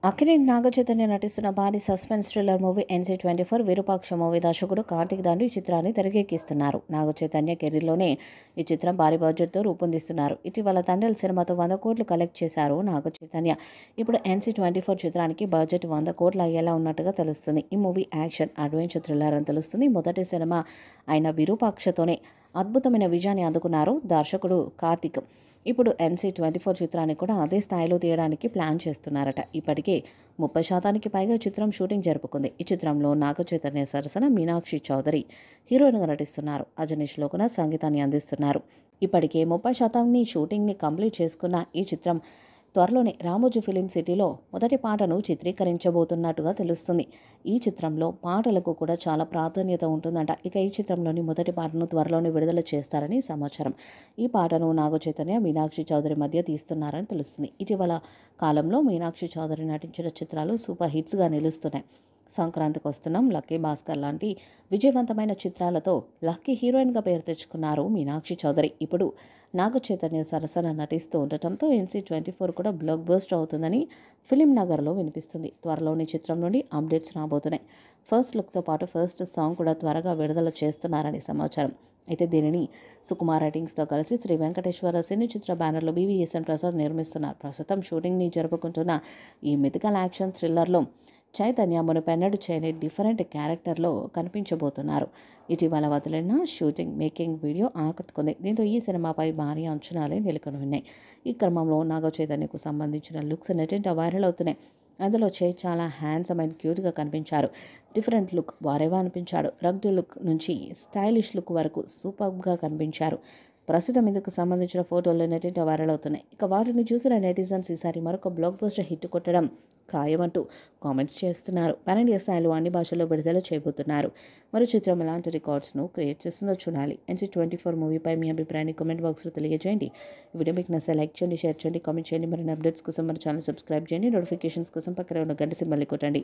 అక్కినేని నాగచైతన్య నటిస్తున్న భారీ suspense thriller movie NC24 Virupaksha movie దర్శకుడు కార్తిక్ దాండు ఈ చిత్రాన్ని తెరకెక్కిస్తున్నారు. నాగచైతన్య కెరీర్లోనే ఈ చిత్రం భారీ బడ్జెట్తో రూపొందిస్తున్నారు. ఇటీవల తండ్రి సినిమాతో 100 కోట్లు కలెక్ట్ చేశారు నాగచైతన్య. ఇప్పుడు NC24 చిత్రానికి బడ్జెట్ 100 కోట్లు అయ్యేలా ఉన్నట్టుగా తెలుస్తుంది. ఈ మూవీ యాక్షన్, అడ్వెంచర్ థ్రిల్లర్ అని తెలుస్తుంది. మొదటి సినిమా అయిన విరూపాక్షతోనే అద్భుతమైన విజయాన్ని అందుకున్నారు దర్శకుడు కార్తిక్. ఇప్పుడు NC24 చిత్రాన్ని కూడా అదే స్థాయిలో తీయడానికి ప్లాన్ చేస్తున్నారట. ఇప్పటికే 30% పైగా చిత్రం షూటింగ్ జరుపుకుంది. ఈ చిత్రంలో నాగచైతన్య సరసన మీనాక్షి చౌదరి హీరోయిన్గా నటిస్తున్నారు. అజనీష్ లోకనాథ్ సంగీతాన్ని అందిస్తున్నారు. ఇప్పటికే 30% షూటింగ్ని కంప్లీట్ చేసుకున్న ఈ చిత్రం త్వరలోనే రామోజీ ఫిలిం సిటీలో మొదటి పాటను చిత్రీకరించబోతున్నట్టుగా తెలుస్తుంది. ఈ చిత్రంలో పాటలకు కూడా చాలా ప్రాధాన్యత ఉంటుందంట. ఇక ఈ చిత్రంలోని మొదటి పాటను త్వరలోనే విడుదల చేస్తారని సమాచారం. ఈ పాటను నాగచైతన్య, మీనాక్షి చౌదరి మధ్య తీస్తున్నారని తెలుస్తుంది. ఇటీవల కాలంలో మీనాక్షి చౌదరి నటించిన చిత్రాలు సూపర్ హిట్స్గా నిలుస్తున్నాయి. సంక్రాంతికి వస్తున్నాం, లక్కీ భాస్కర్ లాంటి విజయవంతమైన చిత్రాలతో లక్కీ హీరోయిన్గా పేరు తెచ్చుకున్నారు మీనాక్షి చౌదరి. ఇప్పుడు నాగచైతన్య సరసన నటిస్తూ ఉండటంతో NC24 కూడా బ్లాక్ బస్టర్ అవుతుందని ఫిలిం నగర్లో వినిపిస్తుంది. త్వరలోని చిత్రం నుండి అప్డేట్స్ రాబోతున్నాయి. ఫస్ట్ లుక్తో పాటు ఫస్ట్ సాంగ్ కూడా త్వరగా విడుదల చేస్తున్నారని సమాచారం. అయితే దీనిని సుకుమార్ రైటింగ్స్తో కలిసి శ్రీ వెంకటేశ్వర సినీ చిత్ర బ్యానర్లో BVSN ప్రసాద్ నిర్మిస్తున్నారు. ప్రస్తుతం షూటింగ్ని జరుపుకుంటున్న ఈ మిథికల్ యాక్షన్ థ్రిల్లర్లో చైతన్య మునుపెన్నడూ చేయని డిఫరెంట్ క్యారెక్టర్లో కనిపించబోతున్నారు. ఇటీవల వదిలిన షూటింగ్ మేకింగ్ వీడియో ఆకట్టుకుంది. దీంతో ఈ సినిమాపై భారీ అంచనాలే నెలకొని ఉన్నాయి. ఈ క్రమంలో నాగచైతన్యకు సంబంధించిన లుక్స్ నెట్టింట వైరల్ అవుతున్నాయి. అందులో చాలా హ్యాండ్సమ్ అండ్ క్యూట్గా కనిపించారు. డిఫరెంట్ లుక్ వారేవా అనిపించాడు. రగ్డ్ లుక్ నుంచి స్టైలిష్ లుక్ వరకు సూపర్గా కనిపించారు. ప్రస్తుతం ఇందుకు సంబంధించిన ఫోటోలు నెట్టింట వైరల్ అవుతున్నాయి. ఇక వాటిని చూసిన నెటిజన్స్ ఈసారి మరొక బ్లాక్ బస్టర్ హిట్ కొట్టడం ఖాయమంటూ కామెంట్స్ చేస్తున్నారు. పాన్ ఇండియా స్థాయిలో అన్ని భాషల్లో విడుదల చేయబోతున్నారు. మరి చిత్రం ఎలాంటి రికార్డ్స్ను క్రియేట్ చేస్తుందో చూడాలి. NC24 మూవీపై మీ అభిప్రాయాన్ని కామెంట్ బాక్స్లో తెలియజేయండి. ఈ వీడియో మీకు నచ్చితే లైక్ చేయండి, షేర్ చేయండి, కామెంట్ చేయండి. మరిన్ని అప్డేట్స్ కోసం మన ఛానల్ సబ్స్క్రైబ్ చేయండి. నోటిఫికేషన్స్ కోసం పక్కన ఉన్న గంట సింబల్ని కొట్టండి.